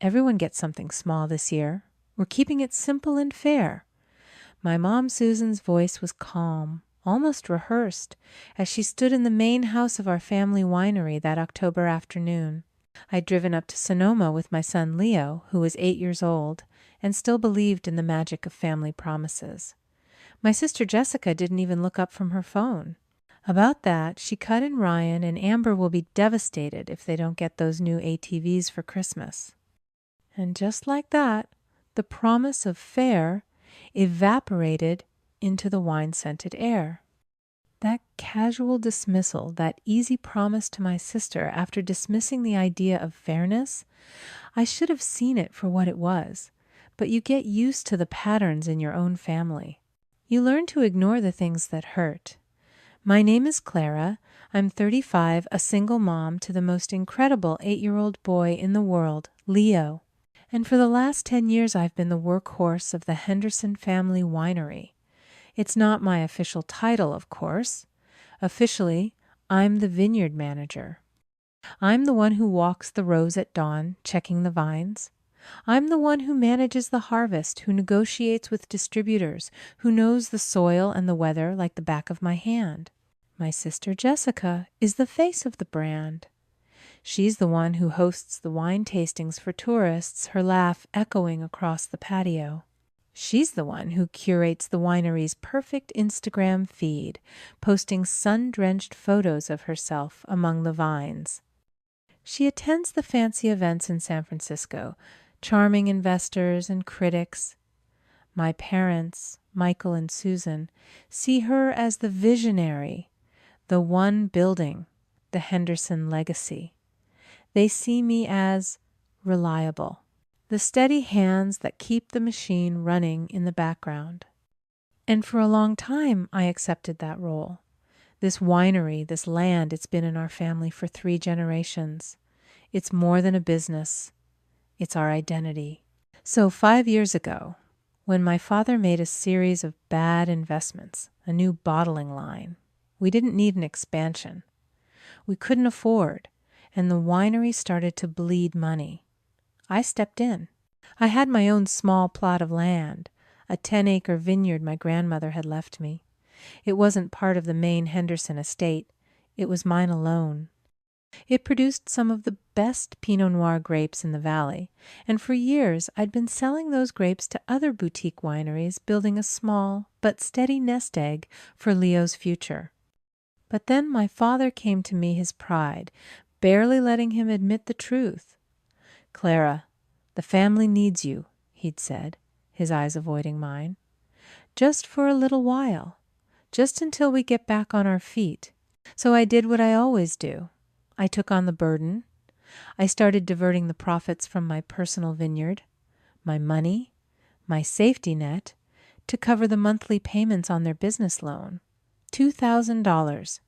Everyone gets something small this year. We're keeping it simple and fair." My mom Susan's voice was calm, almost rehearsed, as she stood in the main house of our family winery that October afternoon. I'd driven up to Sonoma with my son Leo, who was 8 years old, and still believed in the magic of family promises. My sister Jessica didn't even look up from her phone. About that, she cut in Ryan, and Amber will be devastated if they don't get those new ATVs for Christmas. And just like that, the promise of fair evaporated into the wine-scented air. That casual dismissal, that easy promise to my sister after dismissing the idea of fairness, I should have seen it for what it was, but you get used to the patterns in your own family. You learn to ignore the things that hurt. My name is Clara. I'm 35, a single mom to the most incredible 8-year-old boy in the world, Leo. And for the last 10 years, I've been the workhorse of the Henderson family winery. It's not my official title, of course. Officially, I'm the vineyard manager. I'm the one who walks the rows at dawn, checking the vines. I'm the one who manages the harvest, who negotiates with distributors, who knows the soil and the weather like the back of my hand. My sister Jessica is the face of the brand. She's the one who hosts the wine tastings for tourists, her laugh echoing across the patio. She's the one who curates the winery's perfect Instagram feed, posting sun-drenched photos of herself among the vines. She attends the fancy events in San Francisco, charming investors and critics. My parents, Michael and Susan, see her as the visionary, the one building the Henderson legacy. They see me as reliable, the steady hands that keep the machine running in the background. And for a long time, I accepted that role. This winery, this land, it's been in our family for 3 generations. It's more than a business. It's our identity. So 5 years ago, when my father made a series of bad investments, a new bottling line, we didn't need an expansion. We couldn't afford, and the winery started to bleed money. I stepped in. I had my own small plot of land, a 10-acre vineyard my grandmother had left me. It wasn't part of the main Henderson estate. It was mine alone. It produced some of the best Pinot Noir grapes in the valley, and for years I'd been selling those grapes to other boutique wineries, building a small but steady nest egg for Leo's future. But then my father came to me his pride, barely letting him admit the truth. "Clara, the family needs you," he'd said, his eyes avoiding mine. "Just for a little while, just until we get back on our feet." So I did what I always do. I took on the burden. I started diverting the profits from my personal vineyard, my money, my safety net, to cover the monthly payments on their business loan. $2,000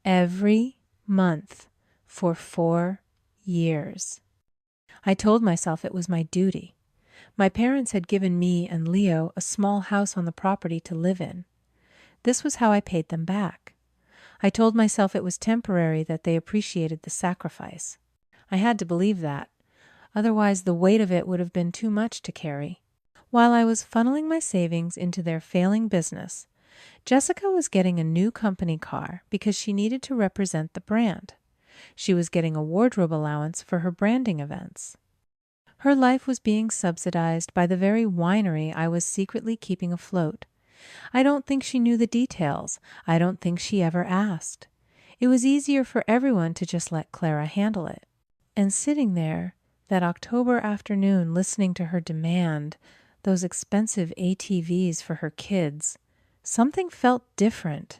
every month for 4 years. I told myself it was my duty. My parents had given me and Leo a small house on the property to live in. This was how I paid them back. I told myself it was temporary, that they appreciated the sacrifice. I had to believe that. Otherwise, the weight of it would have been too much to carry. While I was funneling my savings into their failing business, Jessica was getting a new company car because she needed to represent the brand. She was getting a wardrobe allowance for her branding events. Her life was being subsidized by the very winery I was secretly keeping afloat. I don't think she knew the details. I don't think she ever asked. It was easier for everyone to just let Clara handle it. And sitting there that October afternoon listening to her demand those expensive ATVs for her kids, something felt different.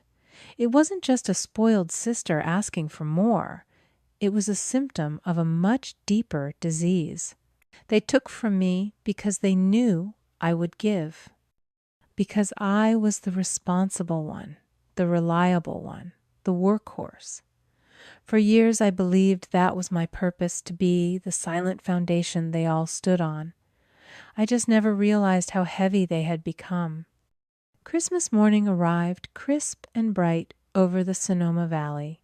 It wasn't just a spoiled sister asking for more. It was a symptom of a much deeper disease. They took from me because they knew I would give. Because I was the responsible one, the reliable one, the workhorse. For years I believed that was my purpose, to be the silent foundation they all stood on. I just never realized how heavy they had become. Christmas morning arrived crisp and bright over the Sonoma Valley.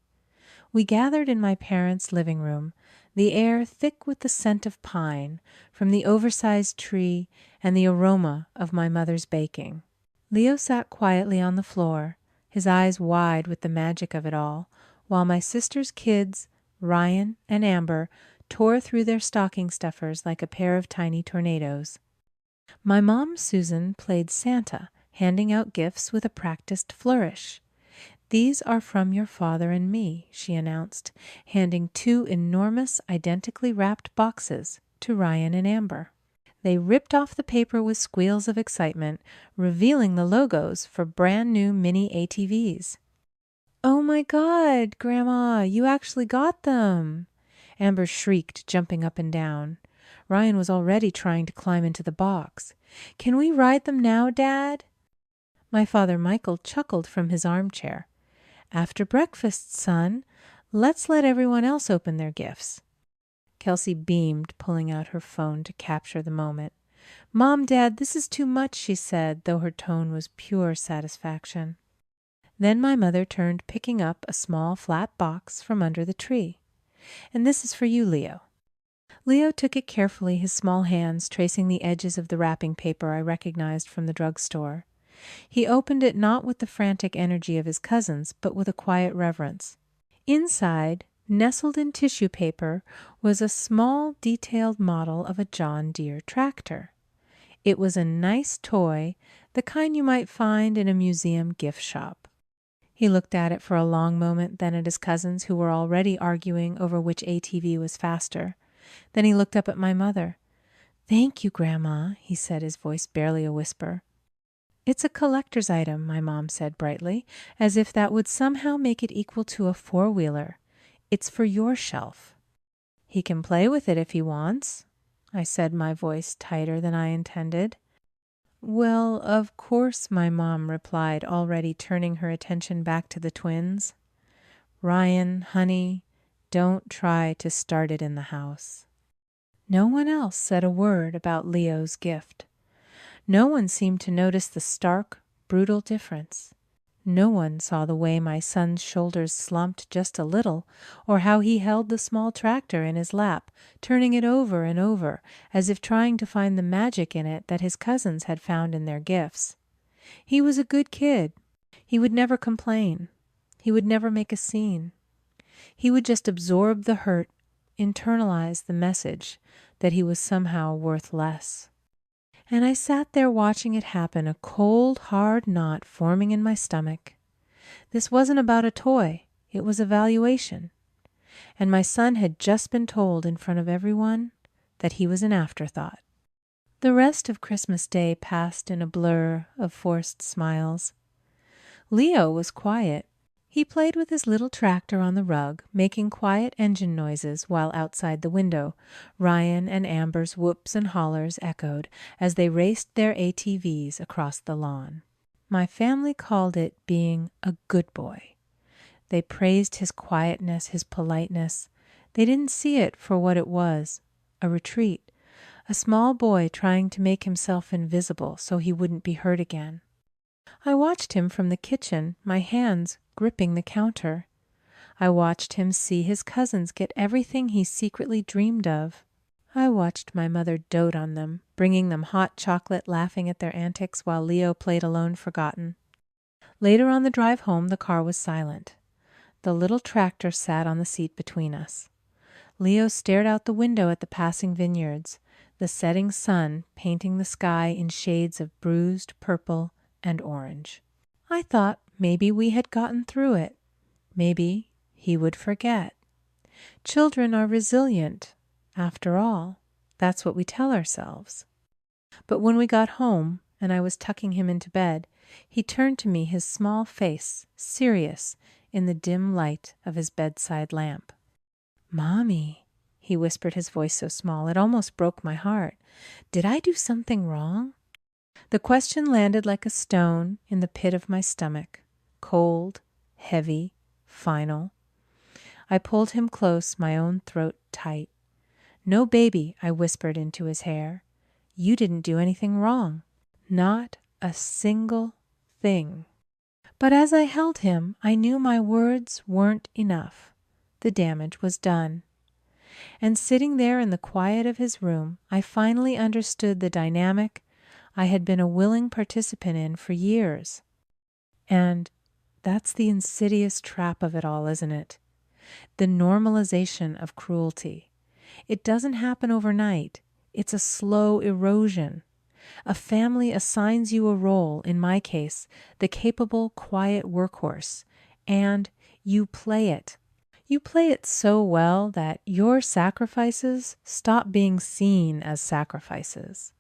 We gathered in my parents' living room, the air thick with the scent of pine from the oversized tree and the aroma of my mother's baking. Leo sat quietly on the floor, his eyes wide with the magic of it all, while my sister's kids, Ryan and Amber, tore through their stocking stuffers like a pair of tiny tornadoes. My mom, Susan, played Santa, handing out gifts with a practiced flourish. "These are from your father and me," she announced, handing 2 enormous, identically wrapped boxes to Ryan and Amber. They ripped off the paper with squeals of excitement, revealing the logos for brand new mini ATVs. "Oh my God, Grandma, you actually got them!" Amber shrieked, jumping up and down. Ryan was already trying to climb into the box. "Can we ride them now, Dad?" My father Michael chuckled from his armchair. "After breakfast, son. Let's let everyone else open their gifts." Kelsey beamed, pulling out her phone to capture the moment. "Mom, Dad, this is too much," she said, though her tone was pure satisfaction. Then my mother turned, picking up a small flat box from under the tree. "And this is for you, Leo." Leo took it carefully, his small hands tracing the edges of the wrapping paper I recognized from the drugstore. He opened it not with the frantic energy of his cousins, but with a quiet reverence. Inside, nestled in tissue paper, was a small, detailed model of a John Deere tractor. It was a nice toy, the kind you might find in a museum gift shop. He looked at it for a long moment, then at his cousins, who were already arguing over which ATV was faster. Then he looked up at my mother. "Thank you, Grandma," he said, his voice barely a whisper. "It's a collector's item," my mom said brightly, as if that would somehow make it equal to a 4-wheeler. "It's for your shelf." "He can play with it if he wants," I said, my voice tighter than I intended. "Well, of course," my mom replied, already turning her attention back to the twins. "Ryan, honey, don't try to start it in the house." No one else said a word about Leo's gift. No one seemed to notice the stark, brutal difference. No one saw the way my son's shoulders slumped just a little, or how he held the small tractor in his lap, turning it over and over, as if trying to find the magic in it that his cousins had found in their gifts. He was a good kid. He would never complain. He would never make a scene. He would just absorb the hurt, internalize the message that he was somehow worth less. And I sat there watching it happen, a cold, hard knot forming in my stomach. This wasn't about a toy. It was a valuation. And my son had just been told in front of everyone that he was an afterthought. The rest of Christmas Day passed in a blur of forced smiles. Leo was quiet. He played with his little tractor on the rug, making quiet engine noises while outside the window, Ryan and Amber's whoops and hollers echoed as they raced their ATVs across the lawn. My family called it being a good boy. They praised his quietness, his politeness. They didn't see it for what it was, a retreat, a small boy trying to make himself invisible so he wouldn't be hurt again. I watched him from the kitchen, my hands gripping the counter. I watched him see his cousins get everything he secretly dreamed of. I watched my mother dote on them, bringing them hot chocolate, laughing at their antics while Leo played alone forgotten. Later on the drive home, the car was silent. The little tractor sat on the seat between us. Leo stared out the window at the passing vineyards, the setting sun painting the sky in shades of bruised purple and orange. I thought maybe we had gotten through it. Maybe he would forget. Children are resilient. After all, that's what we tell ourselves. But when we got home and I was tucking him into bed, he turned to me, his small face serious in the dim light of his bedside lamp. "Mommy," he whispered, his voice so small it almost broke my heart. "Did I do something wrong?" The question landed like a stone in the pit of my stomach, cold, heavy, final. I pulled him close, my own throat tight. "No, baby," I whispered into his hair. "You didn't do anything wrong. Not a single thing." But as I held him, I knew my words weren't enough. The damage was done. And sitting there in the quiet of his room, I finally understood the dynamic I had been a willing participant in for years. And that's the insidious trap of it all, isn't it? The normalization of cruelty. It doesn't happen overnight. It's a slow erosion. A family assigns you a role, in my case, the capable, quiet workhorse, and you play it. You play it so well that your sacrifices stop being seen as sacrifices.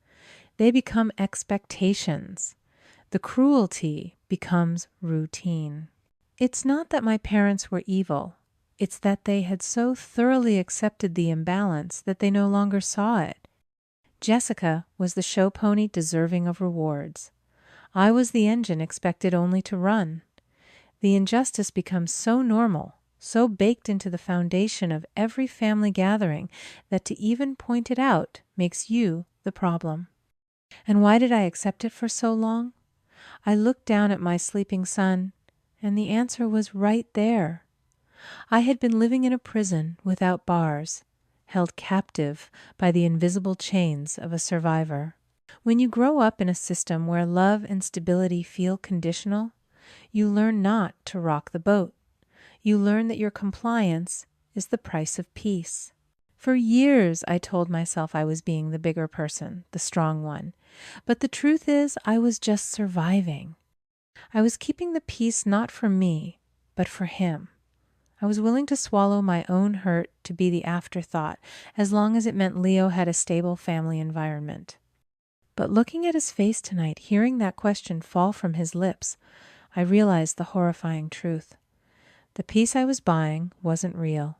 They become expectations. The cruelty becomes routine. It's not that my parents were evil. It's that they had so thoroughly accepted the imbalance that they no longer saw it. Jessica was the show pony deserving of rewards. I was the engine expected only to run. The injustice becomes so normal, so baked into the foundation of every family gathering, that to even point it out makes you the problem. And why did I accept it for so long? I looked down at my sleeping son, and the answer was right there. I had been living in a prison without bars, held captive by the invisible chains of a survivor. When you grow up in a system where love and stability feel conditional, you learn not to rock the boat. You learn that your compliance is the price of peace. For years, I told myself I was being the bigger person, the strong one. But the truth is, I was just surviving. I was keeping the peace not for me, but for him. I was willing to swallow my own hurt to be the afterthought, as long as it meant Leo had a stable family environment. But looking at his face tonight, hearing that question fall from his lips, I realized the horrifying truth. The peace I was buying wasn't real.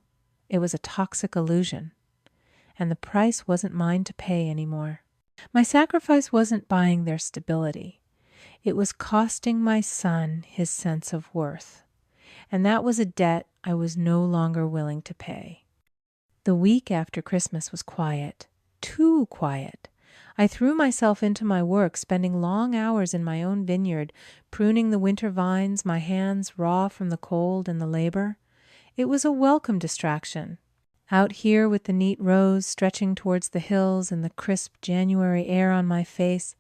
It was a toxic illusion. And the price wasn't mine to pay anymore. My sacrifice wasn't buying their stability. It was costing my son his sense of worth. And that was a debt I was no longer willing to pay. The week after Christmas was quiet, too quiet. I threw myself into my work, spending long hours in my own vineyard, pruning the winter vines, my hands raw from the cold and the labor. It was a welcome distraction. Out here with the neat rows stretching towards the hills and the crisp January air on my face,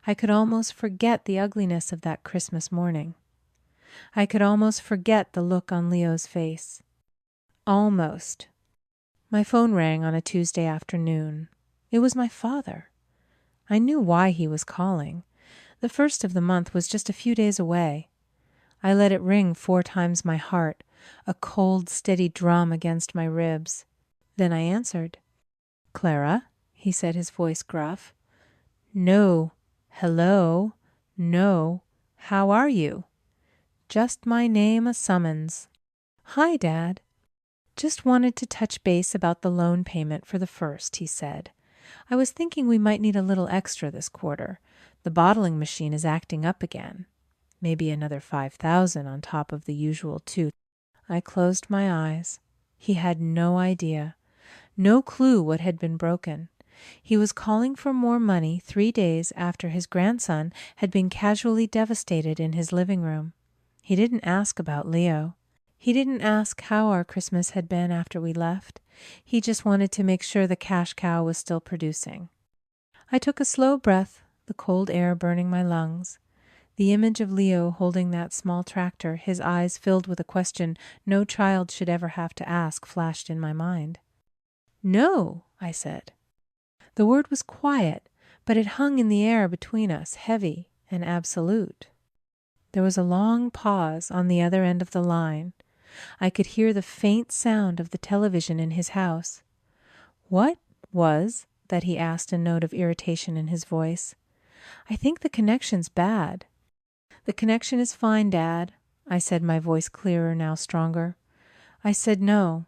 I could almost forget the ugliness of that Christmas morning. I could almost forget the look on Leo's face. Almost. My phone rang on a Tuesday afternoon. It was my father. I knew why he was calling. The first of the month was just a few days away. I let it ring 4 times my heart, a cold, steady drum against my ribs. Then I answered. "Clara," he said, his voice gruff. "No. Hello. No. How are you?" Just my name a summons. "Hi, Dad. Just wanted to touch base about the loan payment for the first," he said. "I was thinking we might need a little extra this quarter. The bottling machine is acting up again. Maybe another 5,000 on top of the usual 2. I closed my eyes. He had no idea. No clue what had been broken. He was calling for more money 3 days after his grandson had been casually devastated in his living room. He didn't ask about Leo. He didn't ask how our Christmas had been after we left. He just wanted to make sure the cash cow was still producing. I took a slow breath, the cold air burning my lungs. The image of Leo holding that small tractor, his eyes filled with a question no child should ever have to ask, flashed in my mind. "No," I said. The word was quiet, but it hung in the air between us, heavy and absolute. There was a long pause on the other end of the line. I could hear the faint sound of the television in his house. "What was?" that he asked, a note of irritation in his voice. "I think the connection's bad." "The connection is fine, Dad," I said, my voice clearer, now stronger. I said no.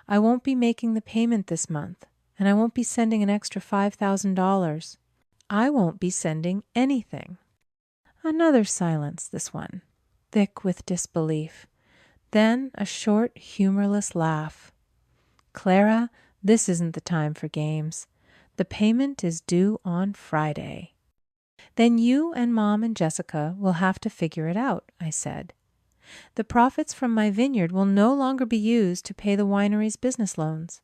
I won't be making the payment this month, and I won't be sending an extra $5,000. I won't be sending anything. Another silence, this one, thick with disbelief. Then a short, humorless laugh. "Clara, this isn't the time for games. The payment is due on Friday." "Then you and Mom and Jessica will have to figure it out," I said. "The profits from my vineyard will no longer be used to pay the winery's business loans."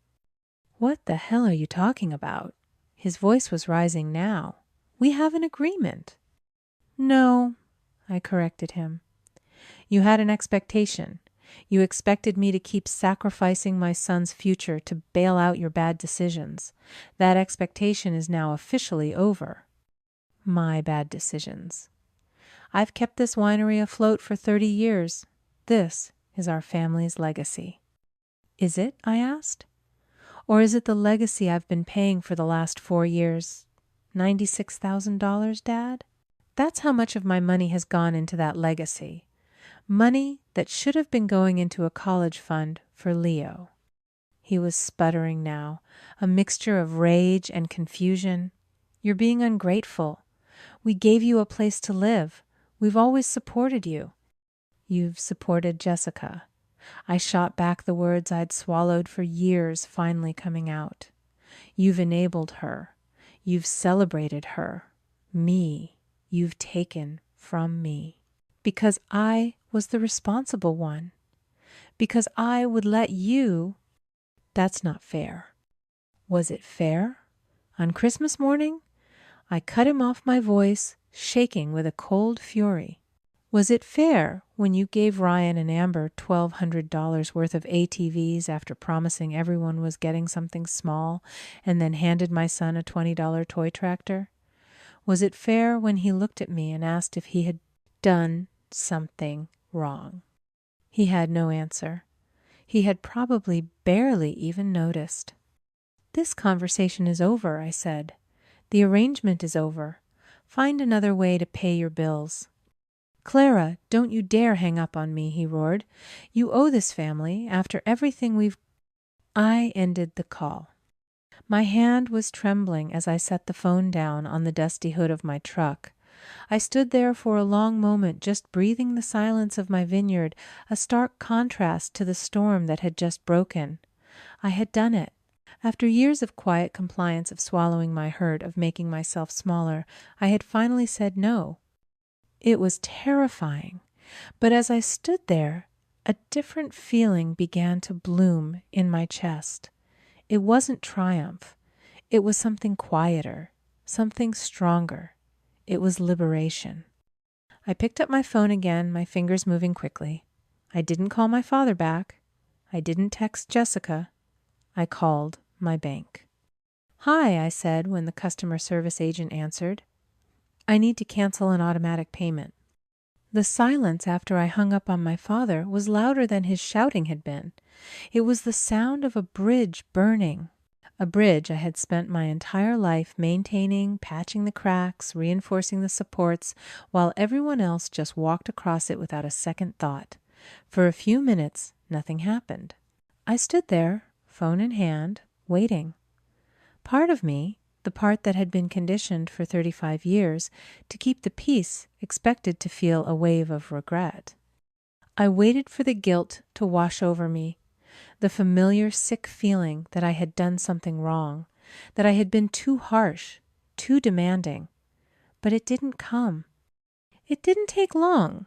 What the hell are you talking about? His voice was rising now. We have an agreement. No, I corrected him. You had an expectation. You expected me to keep sacrificing my son's future to bail out your bad decisions. That expectation is now officially over. My bad decisions. I've kept this winery afloat for 30 years. This is our family's legacy. Is it? I asked. Or is it the legacy I've been paying for the last 4 years? $96,000, Dad? That's how much of my money has gone into that legacy. Money that should have been going into a college fund for Leo. He was sputtering now, a mixture of rage and confusion. You're being ungrateful. We gave you a place to live. We've always supported you. You've supported Jessica. I shot back the words I'd swallowed for years finally coming out. You've enabled her. You've celebrated her. Me, you've taken from me. Because I was the responsible one. Because I would let you. That's not fair. Was it fair? On Christmas morning, I cut him off my voice, shaking with a cold fury. Was it fair when you gave Ryan and Amber $1,200 worth of ATVs after promising everyone was getting something small and then handed my son a $20 toy tractor? Was it fair when he looked at me and asked if he had done something wrong? He had no answer. He had probably barely even noticed. This conversation is over, I said. The arrangement is over. Find another way to pay your bills. Clara, don't you dare hang up on me, he roared. You owe this family, after everything we've... I ended the call. My hand was trembling as I set the phone down on the dusty hood of my truck. I stood there for a long moment, just breathing the silence of my vineyard, a stark contrast to the storm that had just broken. I had done it. After years of quiet compliance, of swallowing my hurt, of making myself smaller, I had finally said no. It was terrifying, but as I stood there, a different feeling began to bloom in my chest. It wasn't triumph. It was something quieter, something stronger. It was liberation. I picked up my phone again, my fingers moving quickly. I didn't call my father back. I didn't text Jessica. I called my bank. Hi, I said when the customer service agent answered. I need to cancel an automatic payment. The silence after I hung up on my father was louder than his shouting had been. It was the sound of a bridge burning. A bridge I had spent my entire life maintaining, patching the cracks, reinforcing the supports, while everyone else just walked across it without a second thought. For a few minutes, nothing happened. I stood there, phone in hand, waiting. Part of me, the part that had been conditioned for 35 years to keep the peace, expected to feel a wave of regret. I waited for the guilt to wash over me, the familiar sick feeling that I had done something wrong, that I had been too harsh, too demanding. But it didn't come. It didn't take long.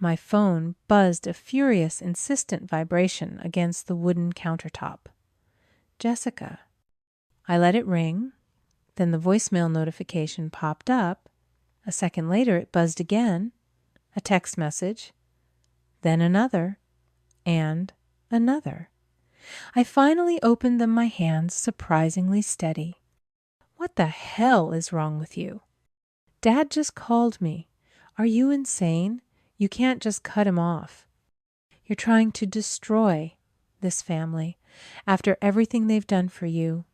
My phone buzzed a furious, insistent vibration against the wooden countertop. Jessica. I let it ring. Then the voicemail notification popped up. A second later, it buzzed again. A text message. Then another. And another. I finally opened them, my hands surprisingly steady. What the hell is wrong with you? Dad just called me. Are you insane? You can't just cut him off. You're trying to destroy this family after everything they've done for you.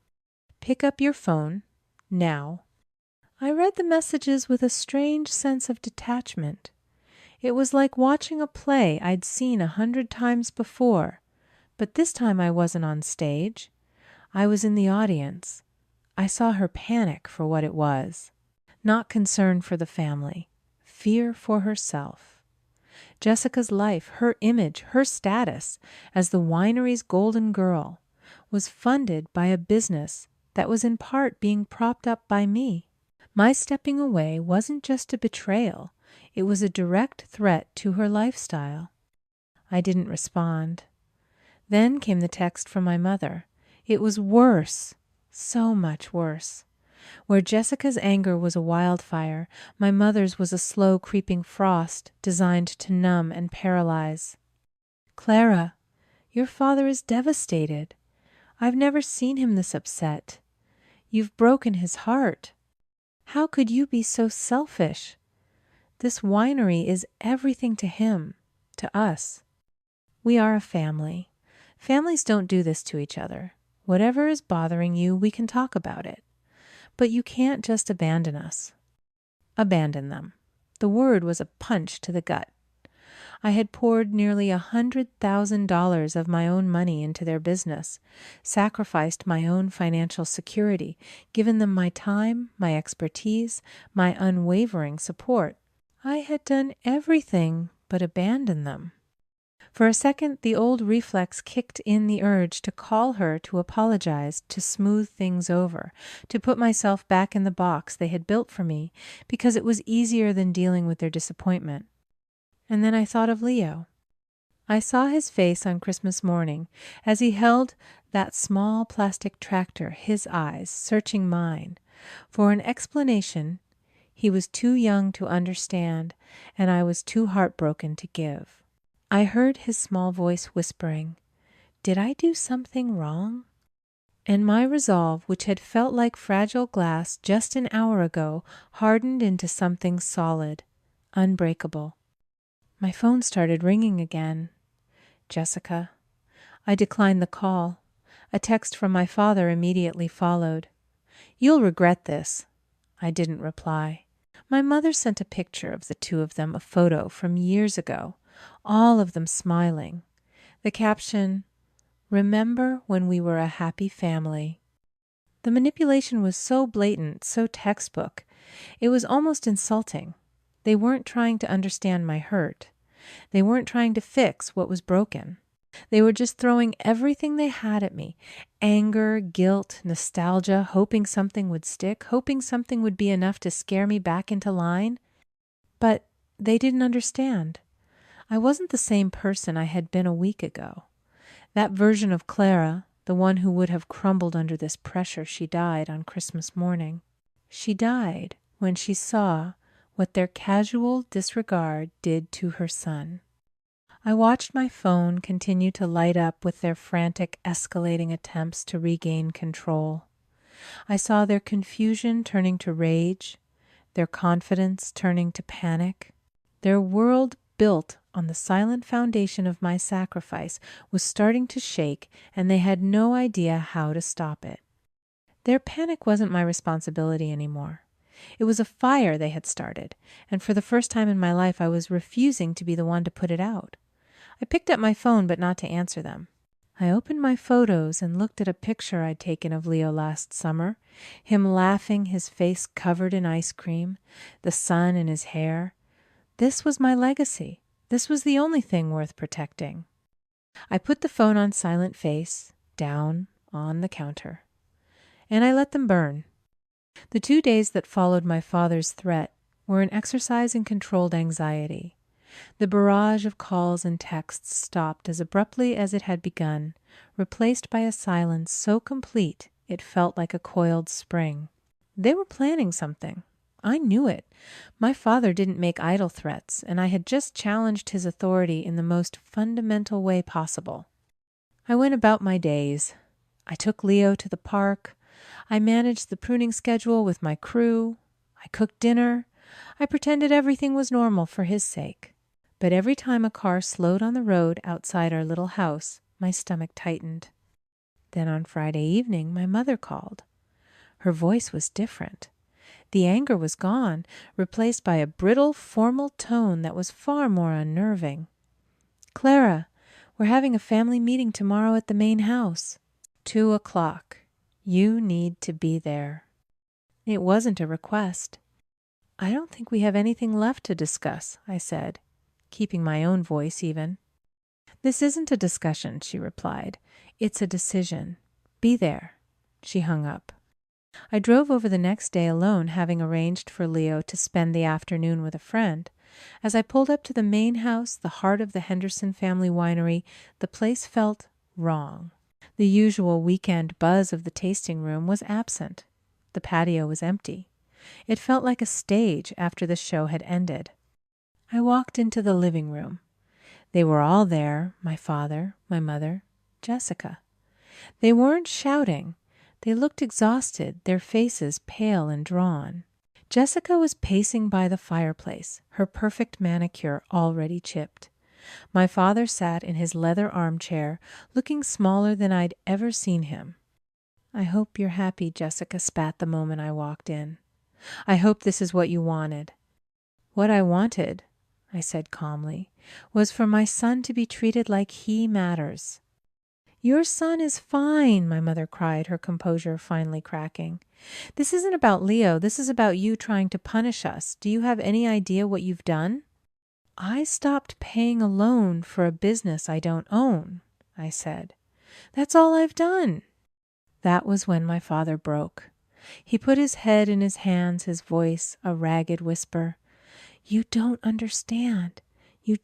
Pick up your phone. Now. I read the messages with a strange sense of detachment. It was like watching a play I'd seen 100 times before, but this time I wasn't on stage. I was in the audience. I saw her panic for what it was. Not concern for the family. Fear for herself. Jessica's life, her image, her status as the winery's golden girl was funded by a business that was in part being propped up by me. My stepping away wasn't just a betrayal. It was a direct threat to her lifestyle. I didn't respond. Then came the text from my mother. It was worse, so much worse. Where Jessica's anger was a wildfire, my mother's was a slow creeping frost designed to numb and paralyze. Clara, your father is devastated. I've never seen him this upset. You've broken his heart. How could you be so selfish? This winery is everything to him, to us. We are a family. Families don't do this to each other. Whatever is bothering you, we can talk about it. But you can't just abandon us. Abandon them. The word was a punch to the gut. I had poured nearly $100,000 of my own money into their business, sacrificed my own financial security, given them my time, my expertise, my unwavering support. I had done everything but abandon them. For a second, the old reflex kicked in the urge to call her to apologize, to smooth things over, to put myself back in the box they had built for me, because it was easier than dealing with their disappointment. And then I thought of Leo. I saw his face on Christmas morning as he held that small plastic tractor, his eyes searching mine. For an explanation, he was too young to understand, and I was too heartbroken to give. I heard his small voice whispering, "Did I do something wrong?" And my resolve, which had felt like fragile glass just an hour ago, hardened into something solid, unbreakable. My phone started ringing again. Jessica. I declined the call. A text from my father immediately followed. "You'll regret this." I didn't reply. My mother sent a picture of the two of them, a photo from years ago, all of them smiling. The caption, "Remember when we were a happy family." The manipulation was so blatant, so textbook. It was almost insulting. They weren't trying to understand my hurt. They weren't trying to fix what was broken. They were just throwing everything they had at me. Anger, guilt, nostalgia, hoping something would stick, hoping something would be enough to scare me back into line. But they didn't understand. I wasn't the same person I had been a week ago. That version of Clara, the one who would have crumbled under this pressure, she died on Christmas morning. She died when she saw what their casual disregard did to her son. I watched my phone continue to light up with their frantic, escalating attempts to regain control. I saw their confusion turning to rage, their confidence turning to panic. Their world, built on the silent foundation of my sacrifice, was starting to shake, and they had no idea how to stop it. Their panic wasn't my responsibility anymore. It was a fire they had started, and for the first time in my life I was refusing to be the one to put it out. I picked up my phone, but not to answer them. I opened my photos and looked at a picture I'd taken of Leo last summer, him laughing, his face covered in ice cream, the sun in his hair. This was my legacy. This was the only thing worth protecting. I put the phone on silent face, down on the counter, and I let them burn. The 2 days that followed my father's threat were an exercise in controlled anxiety. The barrage of calls and texts stopped as abruptly as it had begun, replaced by a silence so complete it felt like a coiled spring. They were planning something. I knew it. My father didn't make idle threats, and I had just challenged his authority in the most fundamental way possible. I went about my days. I took Leo to the park. I managed the pruning schedule with my crew. I cooked dinner. I pretended everything was normal for his sake. But every time a car slowed on the road outside our little house, my stomach tightened. Then on Friday evening, my mother called. Her voice was different. The anger was gone, replaced by a brittle, formal tone that was far more unnerving. "Clara, we're having a family meeting tomorrow at the main house. 2:00. You need to be there." It wasn't a request. "I don't think we have anything left to discuss," I said, keeping my own voice even. "This isn't a discussion," she replied. "It's a decision. Be there." She hung up. I drove over the next day alone, having arranged for Leo to spend the afternoon with a friend. As I pulled up to the main house, the heart of the Henderson family winery, the place felt wrong. The usual weekend buzz of the tasting room was absent. The patio was empty. It felt like a stage after the show had ended. I walked into the living room. They were all there, my father, my mother, Jessica. They weren't shouting. They looked exhausted, their faces pale and drawn. Jessica was pacing by the fireplace, her perfect manicure already chipped. My father sat in his leather armchair, looking smaller than I'd ever seen him. "I hope you're happy," Jessica spat the moment I walked in. "I hope this is what you wanted." "What I wanted," I said calmly, "was for my son to be treated like he matters." "Your son is fine," my mother cried, her composure finally cracking. "This isn't about Leo. This is about you trying to punish us. Do you have any idea what you've done?" "I stopped paying a loan for a business I don't own," I said. "That's all I've done." That was when my father broke. He put his head in his hands, his voice a ragged whisper. "You don't understand. You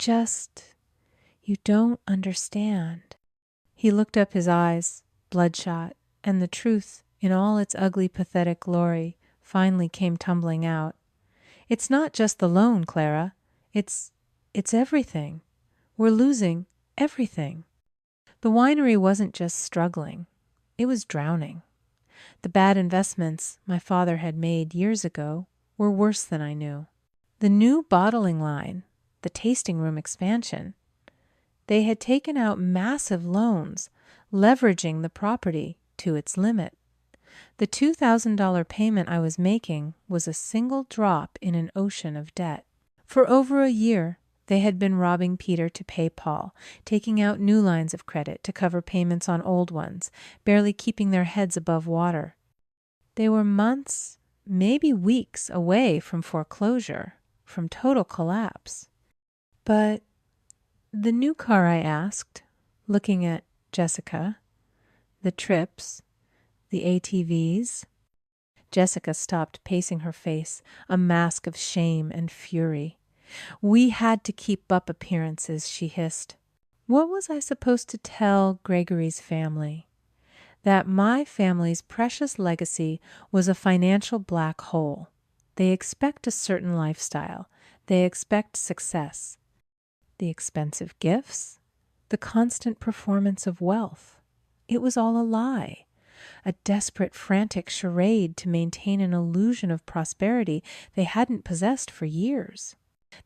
don't understand." He looked up, his eyes bloodshot, and the truth, in all its ugly, pathetic glory, finally came tumbling out. "It's not just the loan, Clara. It's everything. We're losing everything." The winery wasn't just struggling. It was drowning. The bad investments my father had made years ago were worse than I knew. The new bottling line, the tasting room expansion, they had taken out massive loans, leveraging the property to its limit. The $2,000 payment I was making was a single drop in an ocean of debt. For over a year, they had been robbing Peter to pay Paul, taking out new lines of credit to cover payments on old ones, barely keeping their heads above water. They were months, maybe weeks away from foreclosure, from total collapse. "But the new car?" I asked, looking at Jessica. "The trips, the ATVs?" Jessica stopped pacing, her face a mask of shame and fury. "We had to keep up appearances," she hissed. What was I supposed to tell Gregory's family? That my family's precious legacy was a financial black hole. They expect a certain lifestyle. They expect success. The expensive gifts, the constant performance of wealth. It was all a lie, a desperate, frantic charade to maintain an illusion of prosperity they hadn't possessed for years.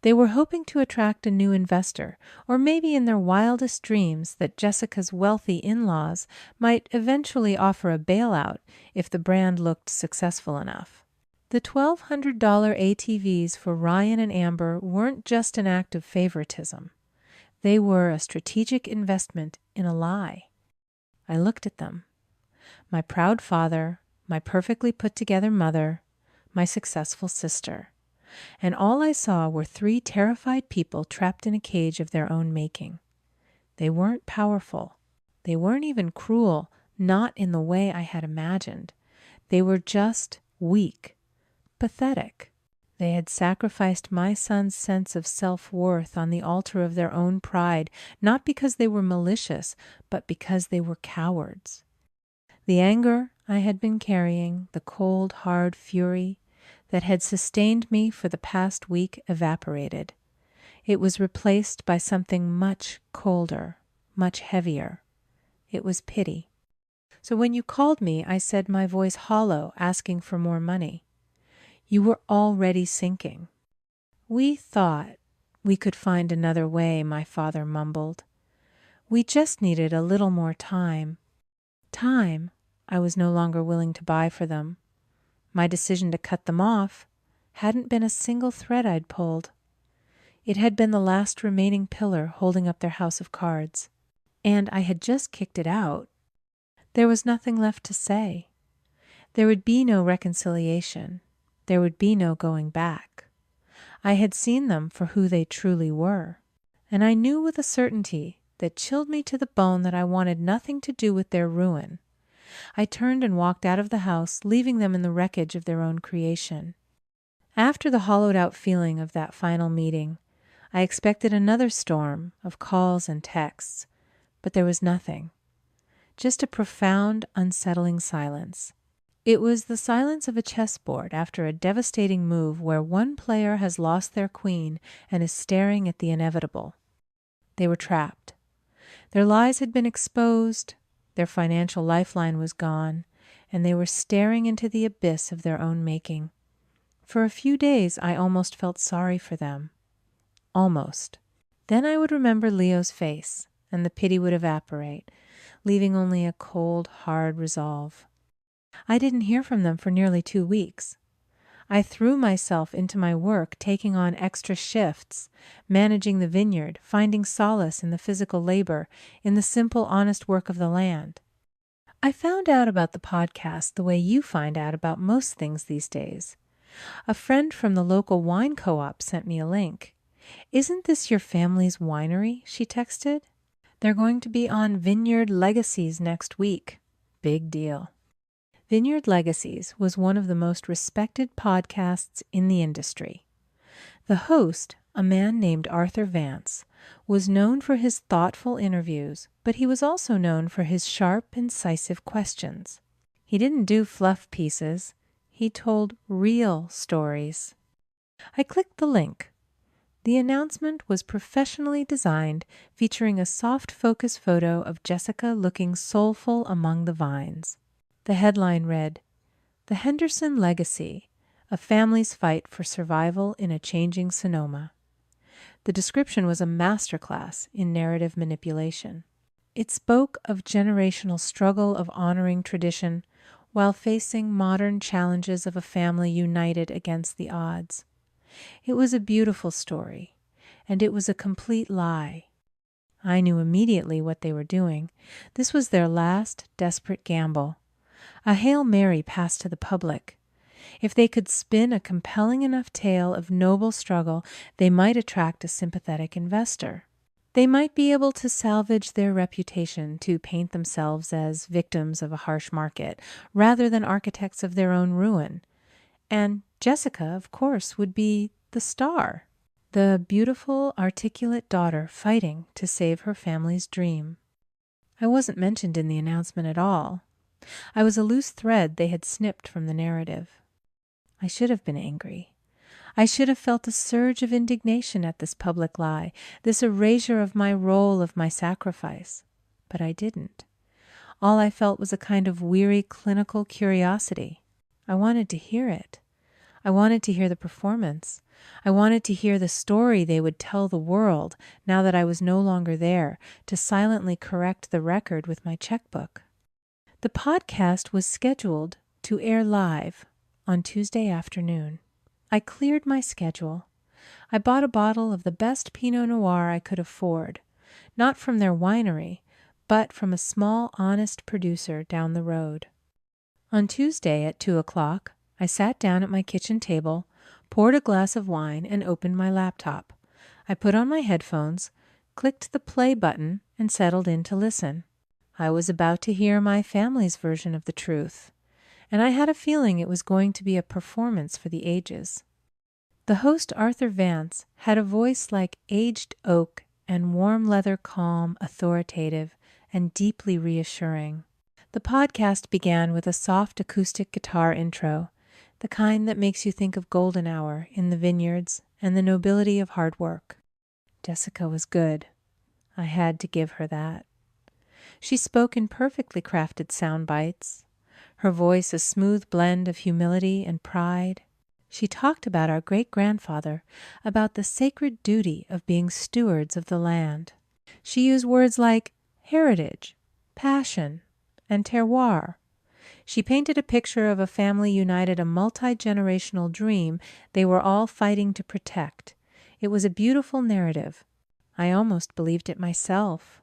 They were hoping to attract a new investor, or maybe in their wildest dreams that Jessica's wealthy in-laws might eventually offer a bailout if the brand looked successful enough. The $1,200 ATVs for Ryan and Amber weren't just an act of favoritism. They were a strategic investment in a lie. I looked at them. My proud father, my perfectly put-together mother, my successful sister. And all I saw were three terrified people trapped in a cage of their own making. They weren't powerful. They weren't even cruel, not in the way I had imagined. They were just weak, pathetic. They had sacrificed my son's sense of self-worth on the altar of their own pride, not because they were malicious, but because they were cowards. The anger I had been carrying, the cold, hard fury that had sustained me for the past week evaporated. It was replaced by something much colder, much heavier. It was pity. So when you called me, I said, my voice hollow, asking for more money. "You were already sinking." "We thought we could find another way," my father mumbled. "We just needed a little more time." Time I was no longer willing to buy for them. My decision to cut them off hadn't been a single thread I'd pulled. It had been the last remaining pillar holding up their house of cards. And I had just kicked it out. There was nothing left to say. There would be no reconciliation. There would be no going back. I had seen them for who they truly were. And I knew with a certainty that chilled me to the bone that I wanted nothing to do with their ruin. I turned and walked out of the house, leaving them in the wreckage of their own creation. After the hollowed-out feeling of that final meeting, I expected another storm of calls and texts, but there was nothing. just a profound, unsettling silence. It was the silence of a chessboard after a devastating move where one player has lost their queen and is staring at the inevitable. They were trapped. Their lies had been exposed, their financial lifeline was gone, and they were staring into the abyss of their own making. For a few days, I almost felt sorry for them. Almost. Then I would remember Leo's face, and the pity would evaporate, leaving only a cold, hard resolve. I didn't hear from them for nearly 2 weeks. I threw myself into my work, taking on extra shifts, managing the vineyard, finding solace in the physical labor, in the simple, honest work of the land. I found out about the podcast the way you find out about most things these days. A friend from the local wine co-op sent me a link. "Isn't this your family's winery?" she texted. "They're going to be on Vineyard Legacies next week." Big deal. Vineyard Legacies was one of the most respected podcasts in the industry. The host, a man named Arthur Vance, was known for his thoughtful interviews, but he was also known for his sharp, incisive questions. He didn't do fluff pieces. He told real stories. I clicked the link. The announcement was professionally designed, featuring a soft focus photo of Jessica looking soulful among the vines. The headline read, "The Henderson Legacy, a family's fight for survival in a changing Sonoma." The description was a masterclass in narrative manipulation. It spoke of generational struggle of honoring tradition while facing modern challenges of a family united against the odds. It was a beautiful story, and it was a complete lie. I knew immediately what they were doing. This was their last desperate gamble. A Hail Mary passed to the public. If they could spin a compelling enough tale of noble struggle, they might attract a sympathetic investor. They might be able to salvage their reputation to paint themselves as victims of a harsh market, rather than architects of their own ruin. And Jessica, of course, would be the star, the beautiful, articulate daughter fighting to save her family's dream. I wasn't mentioned in the announcement at all. I was a loose thread they had snipped from the narrative. I should have been angry. I should have felt a surge of indignation at this public lie, this erasure of my role, of my sacrifice. But I didn't. All I felt was a kind of weary clinical curiosity. I wanted to hear it. I wanted to hear the performance. I wanted to hear the story they would tell the world, now that I was no longer there, to silently correct the record with my checkbook. The podcast was scheduled to air live on Tuesday afternoon. I cleared my schedule. I bought a bottle of the best Pinot Noir I could afford, not from their winery, but from a small, honest producer down the road. On Tuesday at 2:00, I sat down at my kitchen table, poured a glass of wine, and opened my laptop. I put on my headphones, clicked the play button, and settled in to listen. I was about to hear my family's version of the truth, and I had a feeling it was going to be a performance for the ages. The host, Arthur Vance, had a voice like aged oak and warm leather, calm, authoritative, and deeply reassuring. The podcast began with a soft acoustic guitar intro, the kind that makes you think of golden hour in the vineyards and the nobility of hard work. Jessica was good. I had to give her that. She spoke in perfectly crafted sound bites, her voice a smooth blend of humility and pride. She talked about our great-grandfather, about the sacred duty of being stewards of the land. She used words like heritage, passion, and terroir. She painted a picture of a family united, a multi-generational dream they were all fighting to protect. It was a beautiful narrative. I almost believed it myself.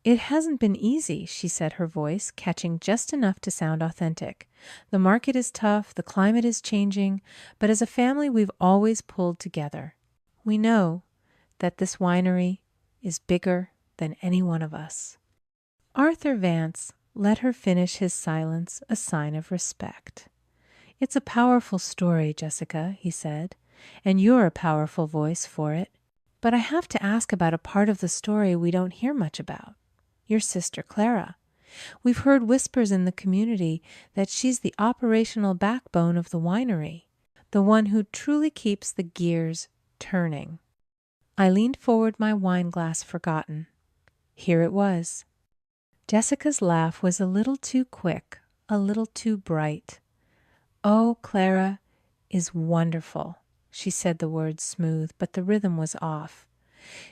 "It hasn't been easy," she said, her voice catching just enough to sound authentic. "The market is tough, the climate is changing, but as a family we've always pulled together. We know that this winery is bigger than any one of us." Arthur Vance let her finish, his silence a sign of respect. "It's a powerful story, Jessica," he said, "and you're a powerful voice for it. But I have to ask about a part of the story we don't hear much about. Your sister Clara. We've heard whispers in the community that she's the operational backbone of the winery, the one who truly keeps the gears turning. I leaned forward, my wine glass forgotten. Here it was. Jessica's laugh was a little too quick, a little too bright. "Oh, Clara is wonderful." She said the words smooth, but the rhythm was off.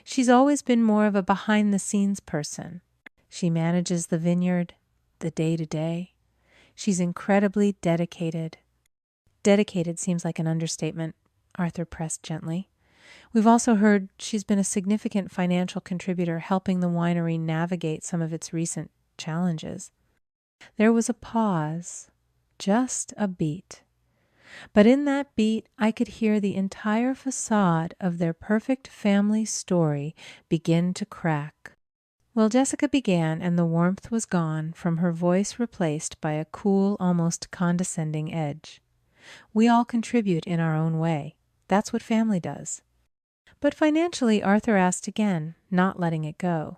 She's always been more of a behind-the-scenes person. She manages the vineyard, the day-to-day. She's incredibly dedicated. Dedicated seems like an understatement, Arthur pressed gently. We've also heard she's been a significant financial contributor, helping the winery navigate some of its recent challenges. There was a pause, just a beat. But in that beat, I could hear the entire facade of their perfect family story begin to crack. Well, Jessica began, and the warmth was gone, from her voice replaced by a cool, almost condescending edge. We all contribute in our own way. That's what family does. But financially, Arthur asked again, not letting it go.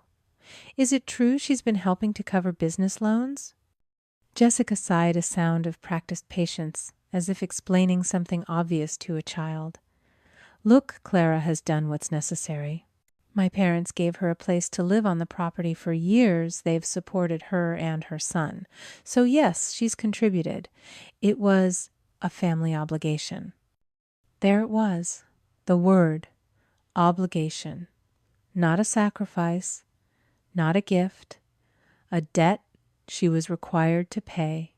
Is it true she's been helping to cover business loans? Jessica sighed, a sound of practiced patience, as if explaining something obvious to a child. Look, Clara has done what's necessary. My parents gave her a place to live on the property for years. They've supported her and her son. So yes, she's contributed. It was a family obligation. There it was, the word, obligation. Not a sacrifice, not a gift, a debt she was required to pay.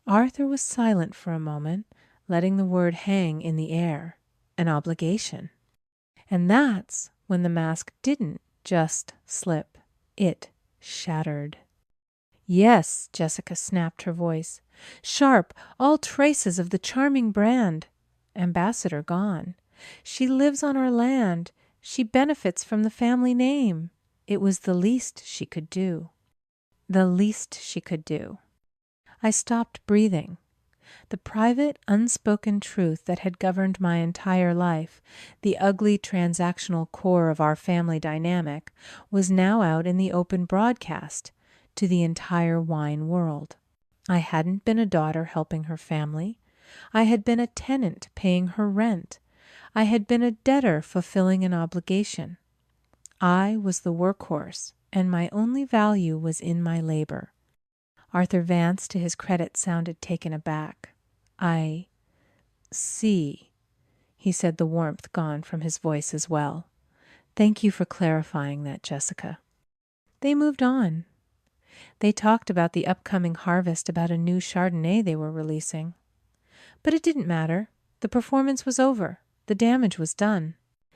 Arthur was silent for a moment, letting the word hang in the air. An obligation. And that's when the mask didn't just slip. It shattered. Yes, Jessica snapped her voice. Sharp, all traces of the charming brand. Ambassador gone. She lives on our land. She benefits from the family name. It was the least she could do. The least she could do. I stopped breathing. The private, unspoken truth that had governed my entire life, the ugly transactional core of our family dynamic, was now out in the open broadcast to the entire wine world. I hadn't been a daughter helping her family. I had been a tenant paying her rent. I had been a debtor fulfilling an obligation. I was the workhorse, and my only value was in my labor. Arthur Vance, to his credit, sounded taken aback. I see, he said, the warmth gone from his voice as well. Thank you for clarifying that, Jessica. They moved on. They talked about the upcoming harvest, about a new Chardonnay they were releasing. But it didn't matter. The performance was over. The damage was done.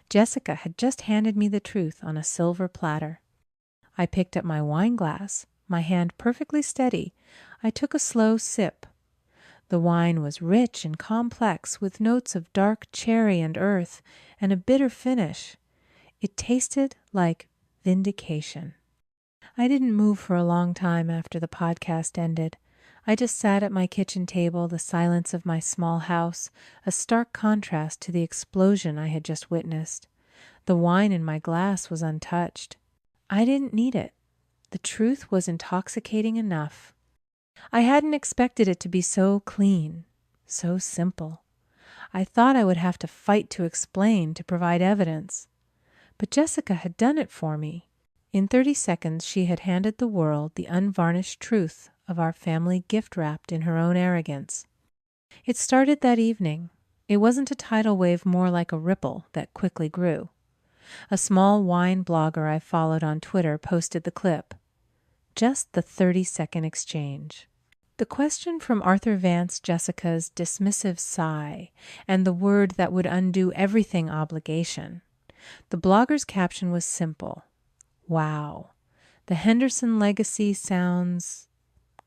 Jessica had just handed me the truth on a silver platter. I picked up my wine glass, my hand perfectly steady. I took a slow sip. The wine was rich and complex, with notes of dark cherry and earth, and a bitter finish. It tasted like vindication. I didn't move for a long time after the podcast ended. I just sat at my kitchen table, the silence of my small house, a stark contrast to the explosion I had just witnessed. The wine in my glass was untouched. I didn't need it. The truth was intoxicating enough. I hadn't expected it to be so clean, so simple. I thought I would have to fight to explain, to provide evidence. But Jessica had done it for me. In 30 seconds, she had handed the world the unvarnished truth of our family, gift wrapped in her own arrogance. It started that evening. It wasn't a tidal wave, more like a ripple that quickly grew. A small wine blogger I followed on Twitter posted the clip. Just the 30-second exchange. The question from Arthur Vance, Jessica's dismissive sigh, and the word that would undo everything, obligation. The blogger's caption was simple. Wow. The Henderson legacy sounds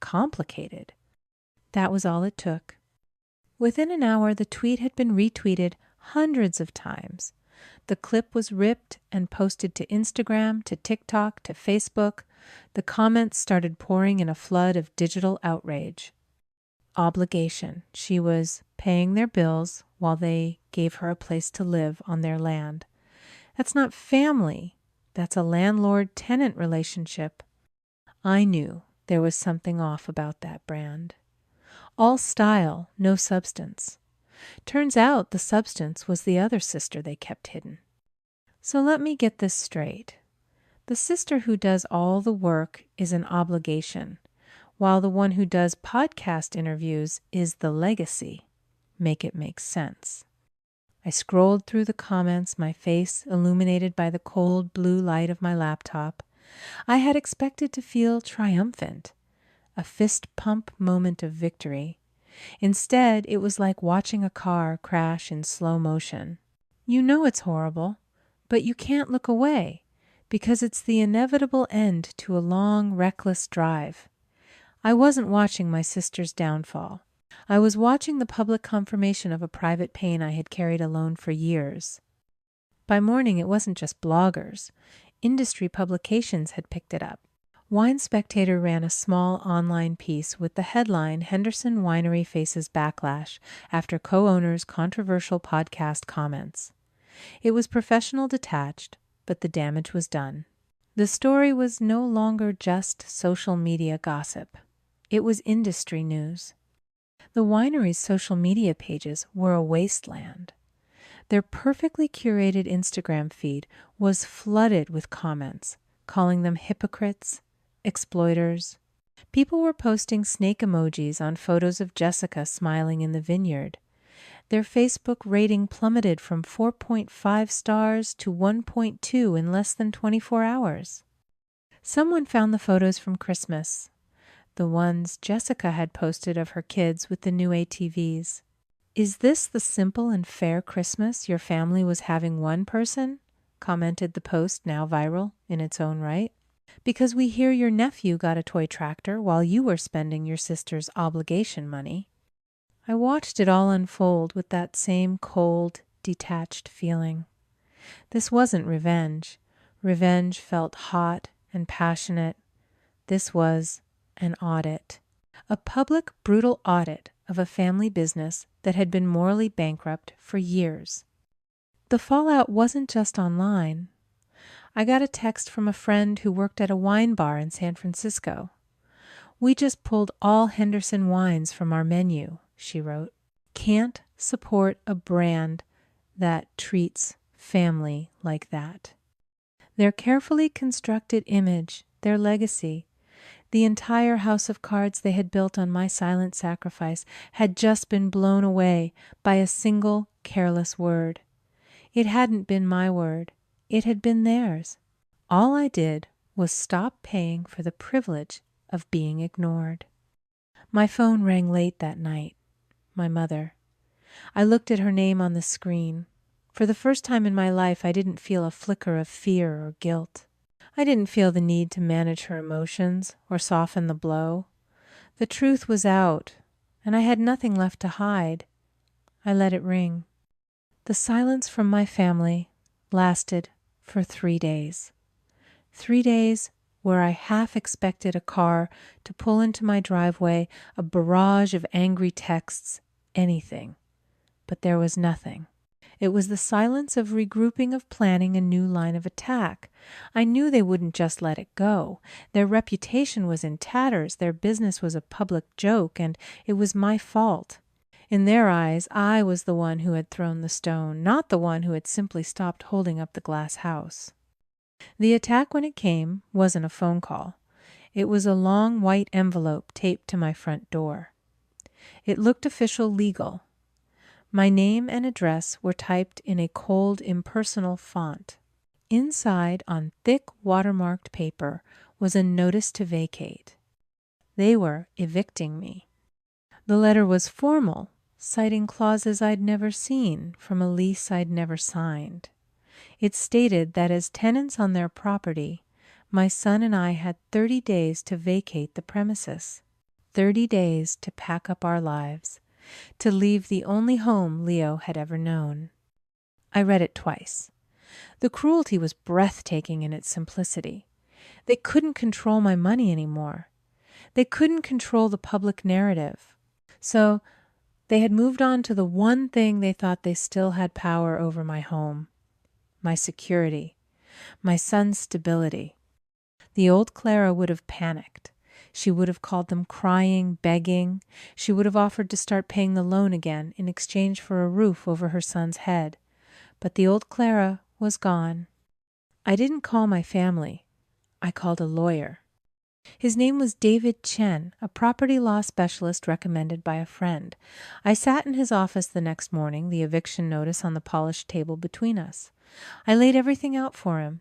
complicated. That was all it took. Within an hour, the tweet had been retweeted hundreds of times. The clip was ripped and posted to Instagram, to TikTok, to Facebook. The comments started pouring in a flood of digital outrage. Obligation. She was paying their bills while they gave her a place to live on their land. That's not family. That's a landlord-tenant relationship. I knew There was something off about that brand. All style, no substance. Turns out the substance was the other sister they kept hidden. So let me get this straight. The sister who does all the work is an obligation, while the one who does podcast interviews is the legacy. Make it make sense. I scrolled through the comments, my face illuminated by the cold blue light of my laptop. I had expected to feel triumphant, a fist pump moment of victory. Instead, it was like watching a car crash in slow motion. You know it's horrible, but you can't look away because it's the inevitable end to a long, reckless drive. I wasn't watching my sister's downfall. I was watching the public confirmation of a private pain I had carried alone for years. By morning, it wasn't just bloggers. Industry publications had picked it up. Wine Spectator ran a small online piece with the headline, "Henderson Winery Faces Backlash After Co-Owner's Controversial Podcast Comments." It was professional detached, but the damage was done. The story was no longer just social media gossip. It was industry news. The winery's social media pages were a wasteland. Their perfectly curated Instagram feed was flooded with comments, calling them hypocrites, exploiters. People were posting snake emojis on photos of Jessica smiling in the vineyard. Their Facebook rating plummeted from 4.5 stars to 1.2 in less than 24 hours. Someone found the photos from Christmas, the ones Jessica had posted of her kids with the new ATVs. "Is this the simple and fair Christmas your family was having, one person?" commented the post, now viral in its own right. "Because we hear your nephew got a toy tractor while you were spending your sister's obligation money." I watched it all unfold with that same cold, detached feeling. This wasn't revenge. Revenge felt hot and passionate. This was an audit. A public, brutal audit of a family business that had been morally bankrupt for years. The fallout wasn't just online. I got a text from a friend who worked at a wine bar in San Francisco. "We just pulled all Henderson wines from our menu," she wrote. "Can't support a brand that treats family like that." Their carefully constructed image, their legacy, the entire house of cards they had built on my silent sacrifice had just been blown away by a single careless word. It hadn't been my word. It had been theirs. All I did was stop paying for the privilege of being ignored. My phone rang late that night. My mother. I looked at her name on the screen. For the first time in my life, I didn't feel a flicker of fear or guilt. I didn't feel the need to manage her emotions or soften the blow. The truth was out, and I had nothing left to hide. I let it ring. The silence from my family lasted for 3 days. 3 days where I half expected a car to pull into my driveway, a barrage of angry texts, anything. But there was nothing. It was the silence of regrouping, of planning a new line of attack. I knew they wouldn't just let it go. Their reputation was in tatters, their business was a public joke, and it was my fault. In their eyes, I was the one who had thrown the stone, not the one who had simply stopped holding up the glass house. The attack, when it came, wasn't a phone call. It was a long white envelope taped to my front door. It looked official, legal. My name and address were typed in a cold, impersonal font. Inside, on thick, watermarked paper, was a notice to vacate. They were evicting me. The letter was formal, citing clauses I'd never seen from a lease I'd never signed. It stated that as tenants on their property, my son and I had 30 days to vacate the premises, 30 days to pack up our lives, to leave the only home Leo had ever known. I read it twice. The cruelty was breathtaking in its simplicity. They couldn't control my money anymore. They couldn't control the public narrative. So they had moved on to the one thing they thought they still had power over: my home, my security, my son's stability. The old Clara would have panicked. She would have called them crying, begging. She would have offered to start paying the loan again in exchange for a roof over her son's head. But the old Clara was gone. I didn't call my family. I called a lawyer. His name was David Chen, a property law specialist recommended by a friend. I sat in his office the next morning, the eviction notice on the polished table between us. I laid everything out for him.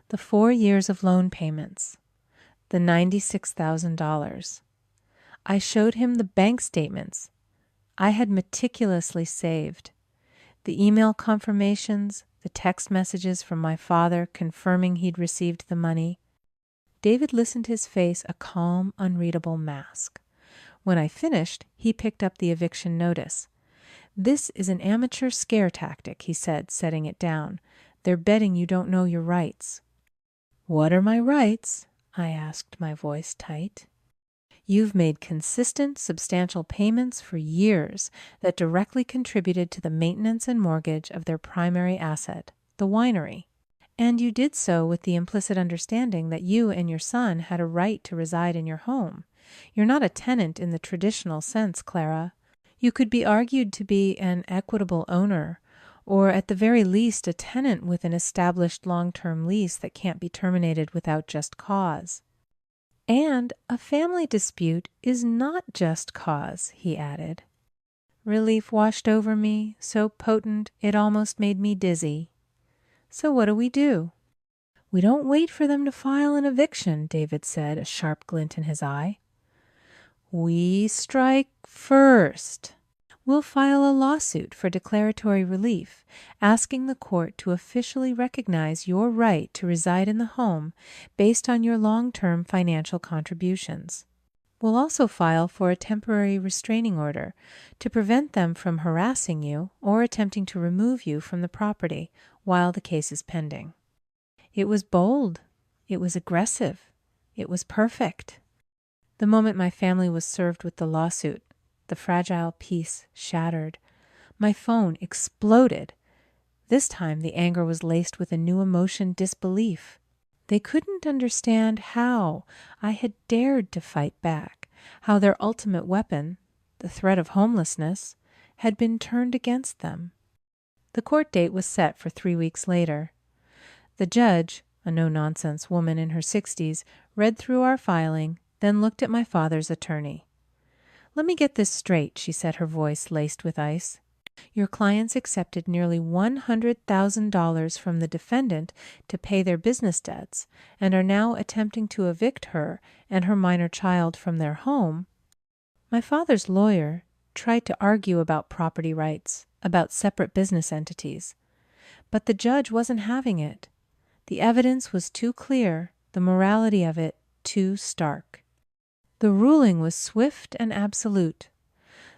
The 4 years of loan payments. The $96,000. I showed him the bank statements I had meticulously saved, the email confirmations, the text messages from my father confirming he'd received the money. David listened, his face a calm, unreadable mask. When I finished, he picked up the eviction notice. "This is an amateur scare tactic," he said, setting it down. "They're betting you don't know your rights." "What are my rights?" I asked, my voice tight. "You've made consistent, substantial payments for years that directly contributed to the maintenance and mortgage of their primary asset, the winery. And you did so with the implicit understanding that you and your son had a right to reside in your home. You're not a tenant in the traditional sense, Clara. You could be argued to be an equitable owner, or at the very least a tenant with an established long-term lease that can't be terminated without just cause." "And a family dispute is not just cause," he added. Relief washed over me, so potent it almost made me dizzy. "So what do? "We don't wait for them to file an eviction," David said, a sharp glint in his eye. "We strike first. We'll file a lawsuit for declaratory relief, asking the court to officially recognize your right to reside in the home based on your long-term financial contributions. We'll also file for a temporary restraining order to prevent them from harassing you or attempting to remove you from the property while the case is pending." It was bold. It was aggressive. It was perfect. The moment my family was served with the lawsuit, the fragile peace shattered. My phone exploded. This time the anger was laced with a new emotion, disbelief. They couldn't understand how I had dared to fight back, how their ultimate weapon, the threat of homelessness, had been turned against them. The court date was set for 3 weeks later. The judge, a no-nonsense woman in her 60s, read through our filing, then looked at my father's attorney. "Let me get this straight," she said, her voice laced with ice. "Your clients accepted nearly $100,000 from the defendant to pay their business debts and are now attempting to evict her and her minor child from their home." My father's lawyer tried to argue about property rights, about separate business entities. But the judge wasn't having it. The evidence was too clear, the morality of it too stark. The ruling was swift and absolute.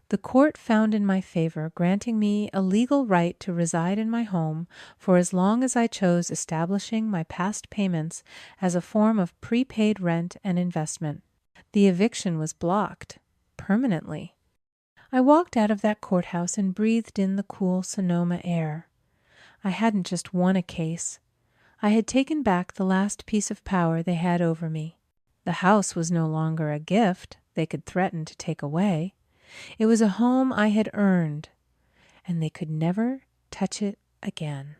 The court found in my favor, granting me a legal right to reside in my home for as long as I chose, establishing my past payments as a form of prepaid rent and investment. The eviction was blocked, permanently. I walked out of that courthouse and breathed in the cool Sonoma air. I hadn't just won a case. I had taken back the last piece of power they had over me. The house was no longer a gift they could threaten to take away. It was a home I had earned, and they could never touch it again.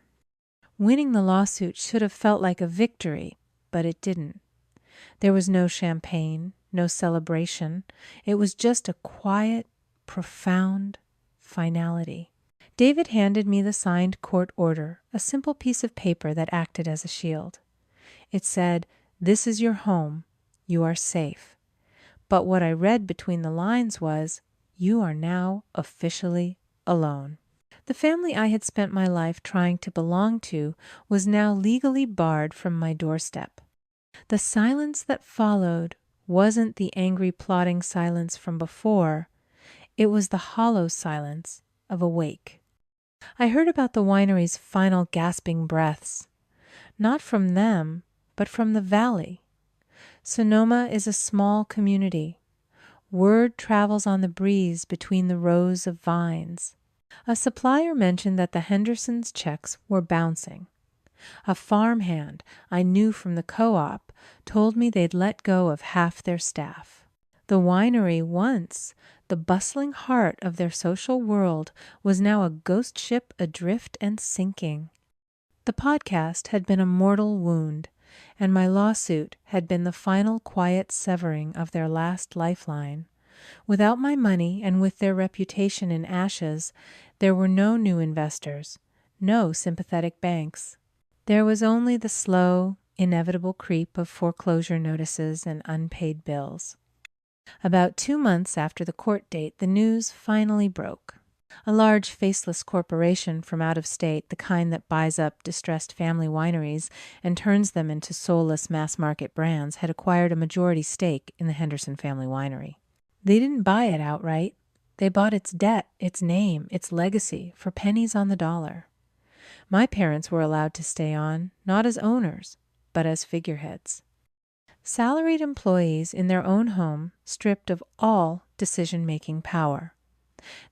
Winning the lawsuit should have felt like a victory, but it didn't. There was no champagne, no celebration. It was just a quiet, profound finality. David handed me the signed court order, a simple piece of paper that acted as a shield. It said, "This is your home. You are safe." But what I read between the lines was, "You are now officially alone." The family I had spent my life trying to belong to was now legally barred from my doorstep. The silence that followed wasn't the angry, plotting silence from before. It was the hollow silence of a wake. I heard about the winery's final gasping breaths, not from them, but from the valley. Sonoma is a small community. Word travels on the breeze between the rows of vines. A supplier mentioned that the Hendersons' checks were bouncing. A farmhand I knew from the co-op told me they'd let go of half their staff. The winery, once the bustling heart of their social world, was now a ghost ship adrift and sinking. The podcast had been a mortal wound, and my lawsuit had been the final quiet severing of their last lifeline. Without my money and with their reputation in ashes, there were no new investors, no sympathetic banks. There was only the slow, inevitable creep of foreclosure notices and unpaid bills. About 2 months after the court date, the news finally broke. A large, faceless corporation from out of state, the kind that buys up distressed family wineries and turns them into soulless mass-market brands, had acquired a majority stake in the Henderson family winery. They didn't buy it outright. They bought its debt, its name, its legacy, for pennies on the dollar. My parents were allowed to stay on, not as owners, but as figureheads. Salaried employees in their own home, stripped of all decision-making power.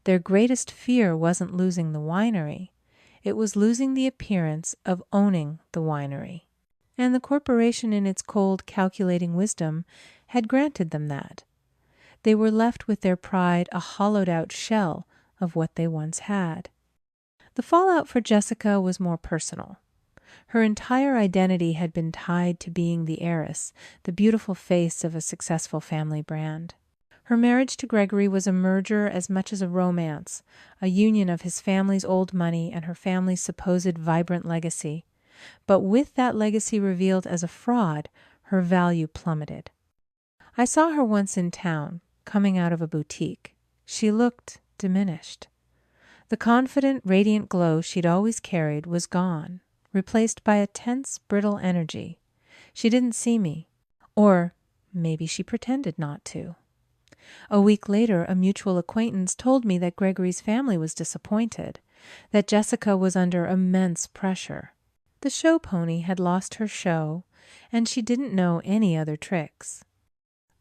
Their greatest fear wasn't losing the winery. It was losing the appearance of owning the winery. And the corporation, in its cold, calculating wisdom, had granted them that. They were left with their pride a hollowed-out shell of what they once had. The fallout for Jessica was more personal. Her entire identity had been tied to being the heiress, the beautiful face of a successful family brand. Her marriage to Gregory was a merger as much as a romance, a union of his family's old money and her family's supposed vibrant legacy. But with that legacy revealed as a fraud, her value plummeted. I saw her once in town, coming out of a boutique. She looked diminished. The confident, radiant glow she'd always carried was gone, replaced by a tense, brittle energy. She didn't see me. Or maybe she pretended not to. A week later, a mutual acquaintance told me that Gregory's family was disappointed, that Jessica was under immense pressure. The show pony had lost her show, and she didn't know any other tricks.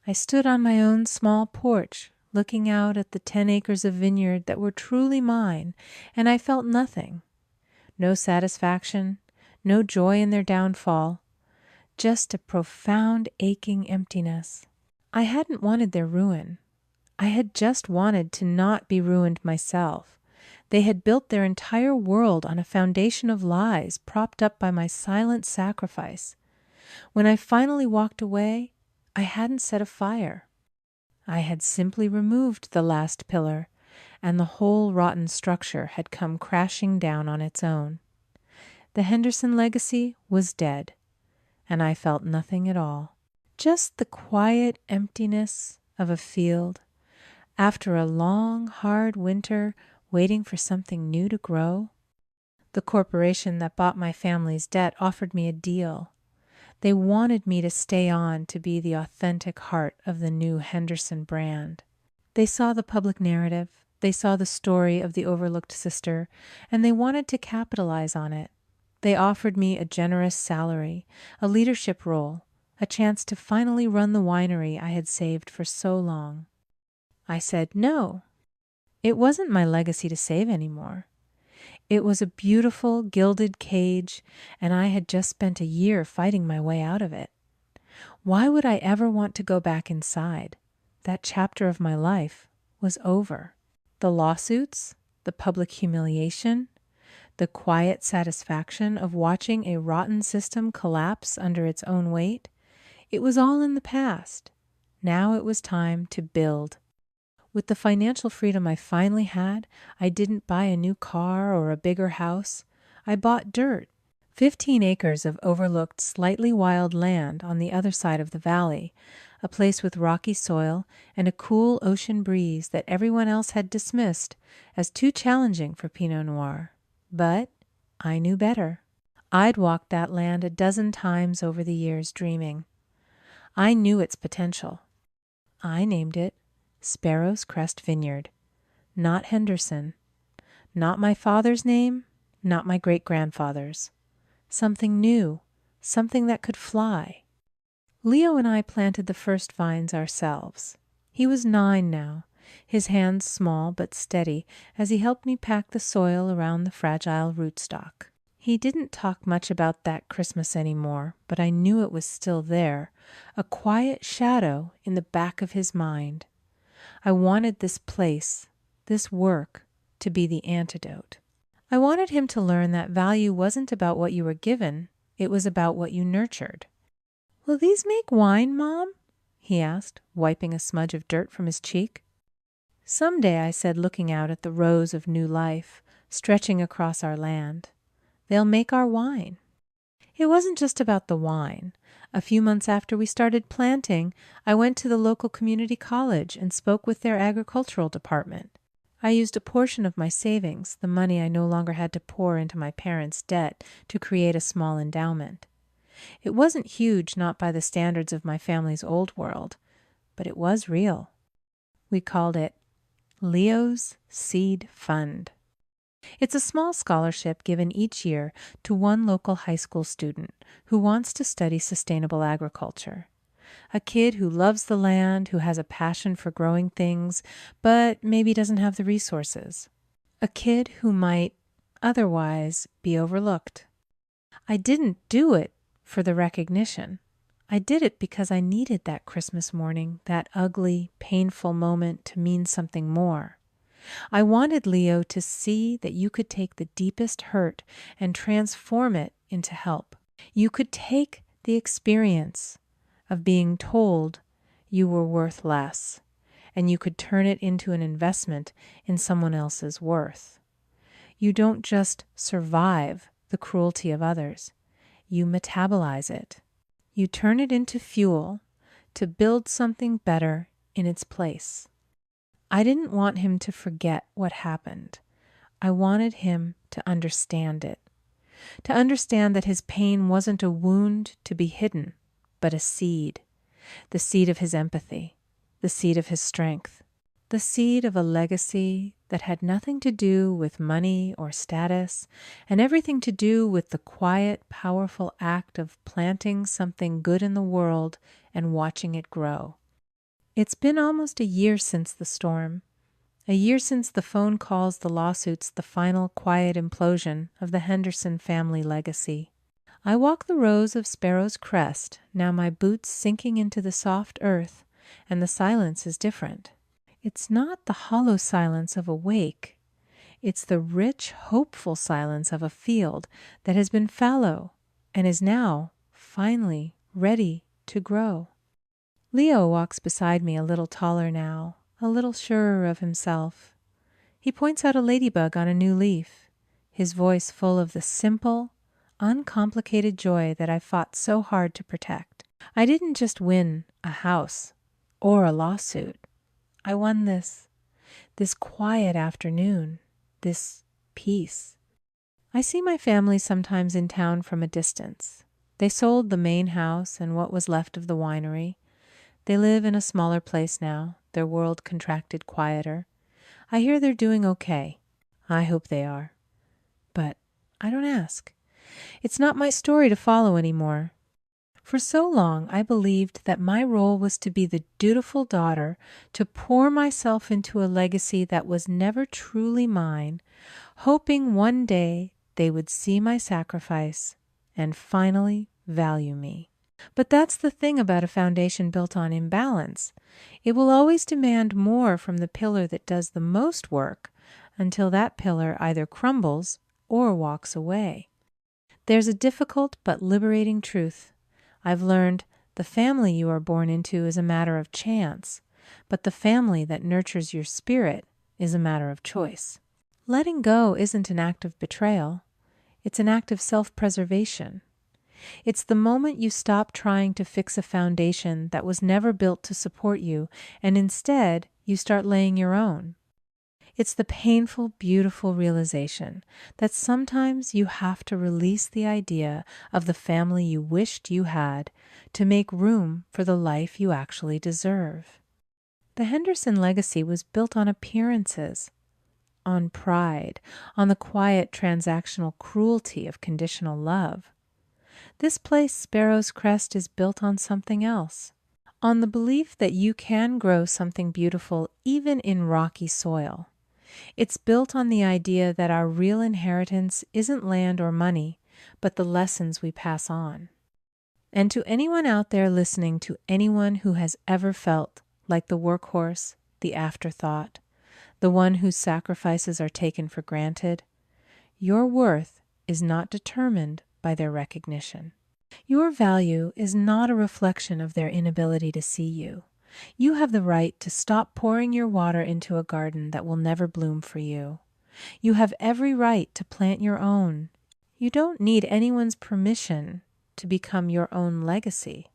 I stood on my own small porch, looking out at the 10 acres of vineyard that were truly mine, and I felt nothing. No satisfaction, no joy in their downfall, just a profound aching emptiness. I hadn't wanted their ruin. I had just wanted to not be ruined myself. They had built their entire world on a foundation of lies propped up by my silent sacrifice. When I finally walked away, I hadn't set a fire. I had simply removed the last pillar, and the whole rotten structure had come crashing down on its own. The Henderson legacy was dead, and I felt nothing at all. Just the quiet emptiness of a field after a long, hard winter waiting for something new to grow. The corporation that bought my family's debt offered me a deal. They wanted me to stay on to be the authentic heart of the new Henderson brand. They saw the public narrative, they saw the story of the overlooked sister, and they wanted to capitalize on it. They offered me a generous salary, a leadership role, a chance to finally run the winery I had saved for so long. I said no. It wasn't my legacy to save anymore. It was a beautiful, gilded cage, and I had just spent a year fighting my way out of it. Why would I ever want to go back inside? That chapter of my life was over. The lawsuits, the public humiliation, the quiet satisfaction of watching a rotten system collapse under its own weight, it was all in the past. Now it was time to build. With the financial freedom I finally had, I didn't buy a new car or a bigger house. I bought dirt, 15 acres of overlooked, slightly wild land on the other side of the valley, a place with rocky soil and a cool ocean breeze that everyone else had dismissed as too challenging for Pinot Noir. But I knew better. I'd walked that land a dozen times over the years dreaming. I knew its potential. I named it Sparrow's Crest Vineyard. Not Henderson. Not my father's name, not my great-grandfather's. Something new, something that could fly. Leo and I planted the first vines ourselves. He was 9 now, his hands small but steady as he helped me pack the soil around the fragile rootstock. He didn't talk much about that Christmas anymore, but I knew it was still there, a quiet shadow in the back of his mind. I wanted this place, this work, to be the antidote. I wanted him to learn that value wasn't about what you were given, it was about what you nurtured. "Will these make wine, Mom?" he asked, wiping a smudge of dirt from his cheek. "Someday," I said, looking out at the rows of new life stretching across our land. "They'll make our wine." It wasn't just about the wine. A few months after we started planting, I went to the local community college and spoke with their agricultural department. I used a portion of my savings, the money I no longer had to pour into my parents' debt, to create a small endowment. It wasn't huge, not by the standards of my family's old world, but it was real. We called it Leo's Seed Fund. It's a small scholarship given each year to one local high school student who wants to study sustainable agriculture. A kid who loves the land, who has a passion for growing things, but maybe doesn't have the resources. A kid who might otherwise be overlooked. I didn't do it for the recognition. I did it because I needed that Christmas morning, that ugly, painful moment to mean something more. I wanted Leo to see that you could take the deepest hurt and transform it into help. You could take the experience of being told you were worth less, and you could turn it into an investment in someone else's worth. You don't just survive the cruelty of others. You metabolize it. You turn it into fuel to build something better in its place. I didn't want him to forget what happened. I wanted him to understand it. To understand that his pain wasn't a wound to be hidden, but a seed. The seed of his empathy. The seed of his strength. The seed of a legacy that had nothing to do with money or status, and everything to do with the quiet, powerful act of planting something good in the world and watching it grow. It's been almost a year since the storm, a year since the phone calls, the lawsuits, the final quiet implosion of the Henderson family legacy. I walk the rows of Sparrow's Crest, now my boots sinking into the soft earth, and the silence is different. It's not the hollow silence of a wake. It's the rich, hopeful silence of a field that has been fallow and is now, finally, ready to grow. Leo walks beside me, a little taller now, a little surer of himself. He points out a ladybug on a new leaf, his voice full of the simple, uncomplicated joy that I fought so hard to protect. I didn't just win a house or a lawsuit. I won this quiet afternoon, this peace. I see my family sometimes in town from a distance. They sold the main house and what was left of the winery. They live in a smaller place now, their world contracted quieter. I hear they're doing okay. I hope they are. But I don't ask. It's not my story to follow anymore. For so long, I believed that my role was to be the dutiful daughter, to pour myself into a legacy that was never truly mine, hoping one day they would see my sacrifice and finally value me. But that's the thing about a foundation built on imbalance. It will always demand more from the pillar that does the most work until that pillar either crumbles or walks away. There's a difficult but liberating truth. I've learned the family you are born into is a matter of chance, but the family that nurtures your spirit is a matter of choice. Letting go isn't an act of betrayal. It's an act of self-preservation. It's the moment you stop trying to fix a foundation that was never built to support you, and instead you start laying your own. It's the painful, beautiful realization that sometimes you have to release the idea of the family you wished you had to make room for the life you actually deserve. The Henderson legacy was built on appearances, on pride, on the quiet transactional cruelty of conditional love. This place, Sparrow's Crest, is built on something else, on the belief that you can grow something beautiful even in rocky soil. It's built on the idea that our real inheritance isn't land or money, but the lessons we pass on. And to anyone out there listening, to anyone who has ever felt like the workhorse, the afterthought, the one whose sacrifices are taken for granted, your worth is not determined by their recognition. Your value is not a reflection of their inability to see you. You have the right to stop pouring your water into a garden that will never bloom for you. You have every right to plant your own. You don't need anyone's permission to become your own legacy.